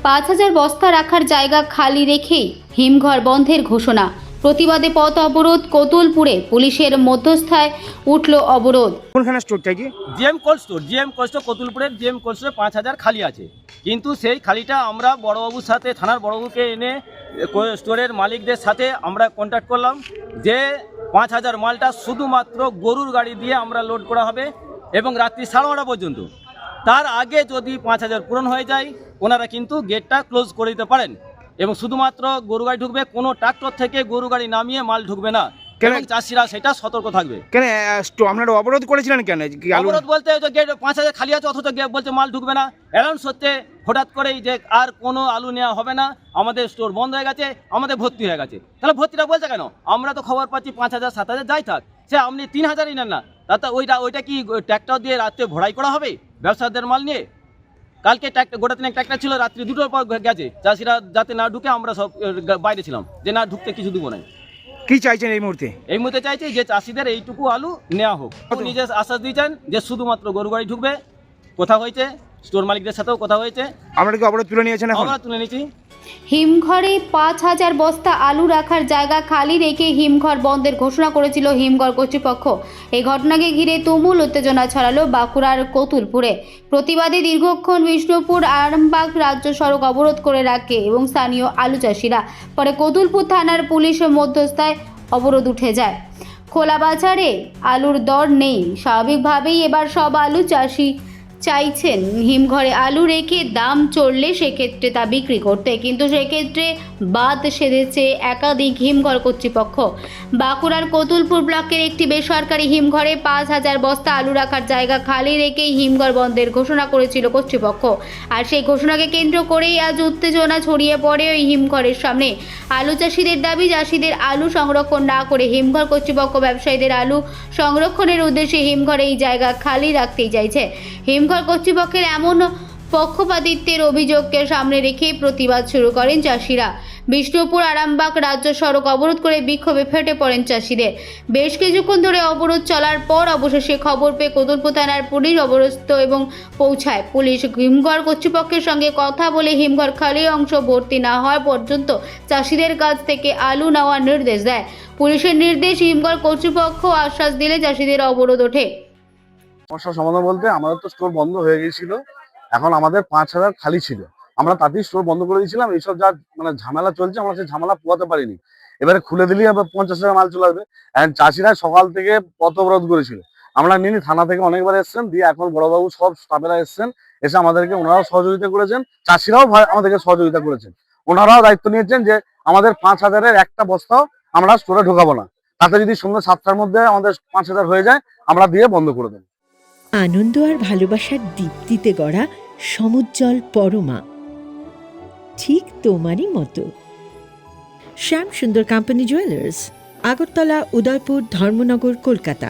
5,000 বস্তা রাখার জায়গা খালি রেখেই হিমঘর বন্ধের ঘোষণা। প্রতিবাদে পথ অবরোধ কতুলপুরে, পুলিশের মধ্যস্থায় উঠল অবরোধ। কোনখানে স্টোরটা কি? জিএম কোল্ড স্টোর কতুলপুরের জিএম কোল্ড স্টোরে 5,000 খালি আছে, কিন্তু সেই খালিটা আমরা বড়বাবুর সাথে, থানার বড়বাবুকে এনে স্টোরের মালিকদের সাথে আমরা কন্ট্যাক্ট করলাম যে 5,000 মালটা শুধুমাত্র গরুর গাড়ি দিয়ে আমরা লোড করা হবে এবং রাত্রি 9:30 পর্যন্ত। তার আগে যদি 5,000 পূরণ হয়ে যায় ওনারা কিন্তু গেটটা ক্লোজ করে দিতে পারেন এবং শুধুমাত্র গরু গাড়ি ঢুকবে, কোনো ট্রাক্টর থেকে গরু গাড়ি নামিয়ে মাল ঢুকবে না। এবং চাষিরা সেটা সতর্ক থাকবে। কেন আপনারা অবরোধ করেছিলেন কেন? অবরোধ বলতে গেট 5,000 খালি আছে অথচ বলছে মাল ঢুকবে না। অ্যানাউন্স হচ্ছে হঠাৎ করেই যে আর কোনো আলু নেওয়া হবে না, আমাদের স্টোর বন্ধ হয়ে গেছে, আমাদের ভর্তি হয়ে গেছে। তাহলে ভর্তিটা বলছে কেন? আমরা তো খবর পাচ্ছি 5,000 7,000 যাই থাক, সে আপনি 3,000ই নেন না, তাতে ওইটা কি ট্র্যাক্টর দিয়ে রাত্রে ভরাই করা হবে ব্যবসাদের মাল নিয়ে? কালকে গোটা 3 ট্র্যাক্টর ছিল, রাত্রি 2টোর পর গেছে। চাষিরা যাতে না ঢুকে আমরা সব বাইরে ছিলাম যে না ঢুকতে কিছু দিব না। কি চাইছেন এই মুহূর্তে? এই মুহূর্তে চাইছি যে চাষিদের এইটুকু আলু নেওয়া হোক। নিজে আশ্বাস দিয়েছেন যে শুধুমাত্র গরু গাড়ি ঢুকবে। কথা হয়েছে, স্টোর মালিকদের সাথেও কথা হয়েছে। আমরা কি অবরোধ তুলে নিয়েছেন? আমরা তুলে নিয়েছি। হিমঘরে 5,000 বস্তা আলু রাখার জায়গা খালি রেখে হিমঘর বন্ধের ঘোষণা করেছিল হিমঘর কর্তৃপক্ষ। এই ঘটনাকে ঘিরে তুমুল উত্তেজনা ছড়ালো বাঁকুড়ার কতুলপুরে। প্রতিবাদে দীর্ঘক্ষণ বিষ্ণুপুর আরামবাগ রাজ্য সড়ক অবরোধ করে রাখে এবং স্থানীয় আলু চাষিরা। পরে কতুলপুর থানার পুলিশের মধ্যস্থায় অবরোধ উঠে যায়। খোলা বাজারে আলুর দর নেই, স্বাভাবিকভাবেই এবার সব আলু চাষি চাইছেন হিমঘরে আলু রেখে দাম চড়লে সেক্ষেত্রে তা বিক্রি করতে, কিন্তু সেক্ষেত্রে বাদ সেধেছে একাধিক হিমঘর কর্তৃপক্ষ। বাঁকুড়ার কতুলপুর ব্লকের একটি বেসরকারি হিমঘরে 5,000 বস্তা আলু রাখার জায়গা খালি রেখেই হিমঘর বন্ধের ঘোষণা করেছিল কর্তৃপক্ষ। আর সেই ঘোষণাকে কেন্দ্র করেই আজ উত্তেজনা ছড়িয়ে পড়ে ওই হিমঘরের সামনে। আলু চাষিদের দাবি, চাষিদের আলু সংরক্ষণ না করে হিমঘর কর্তৃপক্ষ ব্যবসায়ীদের আলু সংরক্ষণের উদ্দেশ্যে হিমঘরে এই জায়গা খালি রাখতেই চাইছে। হিমঘর কর্তৃপক্ষের এমন পক্ষপাতিত্বের অভিযোগকে সামনে রেখে প্রতিবাদ শুরু করেন চাষিরা। বিষ্ণুপুর আরামবাগ রাজ্য সড়ক অবরোধ করে বিক্ষোভে ফেটে পড়েন চাষিদের। বেশ কিছুক্ষণ ধরে অবরোধ চলার পর অবশেষে খবর পেয়ে কতুলপুর থানার পুলিশ অবরোধ এবং পৌঁছায়। পুলিশ হিমঘর কর্তৃপক্ষের সঙ্গে কথা বলে হিমঘর খালি অংশ ভর্তি না হওয়া পর্যন্ত চাষিদের কাছ থেকে আলু নেওয়ার নির্দেশ দেয়। পুলিশের নির্দেশ হিমঘর কর্তৃপক্ষ আশ্বাস দিলে চাষিদের অবরোধ ওঠে। সমস্যার সমাধান বলতে আমাদের তো স্টোর বন্ধ হয়ে গিয়েছিল, এখন আমাদের 5,000 খালি ছিল, আমরা তাতেই স্টোর বন্ধ করে দিয়েছিলাম। এইসব যা ঝামেলা চলছে আমরা সেই ঝামেলা পোয়াতে পারিনি। এবারে খুলে দিলেই আবার 50,000 মাল চলে আসবে। চাষিরা সকাল থেকে পথ অবরোধ করেছিল, আমরা নিনি, থানা থেকে অনেকবার এসছেন, দিয়ে এখন বড়বাবু সব স্টাফেরা এসছেন, এসে আমাদেরকে ওনারাও সহযোগিতা করেছেন, চাষিরাও আমাদেরকে সহযোগিতা করেছেন। ওনারাও দায়িত্ব নিয়েছেন যে আমাদের 5,000-এর একটা বস্তাও আমরা স্টোরে ঢোকাবো না, তাতে যদি সন্ধ্যা 7টার মধ্যে আমাদের 5,000 হয়ে যায় আমরা দিয়ে বন্ধ করে দেবো। আনন্দ আর ভালোবাসার দীপ্তিতে গড়া সমুজ্জ্বল পরমা, ঠিক তোমারই মতো। শ্যাম সুন্দর কোম্পানি জুয়েলার্স, আগরতলা, উদয়পুর, ধর্মনগর, কলকাতা।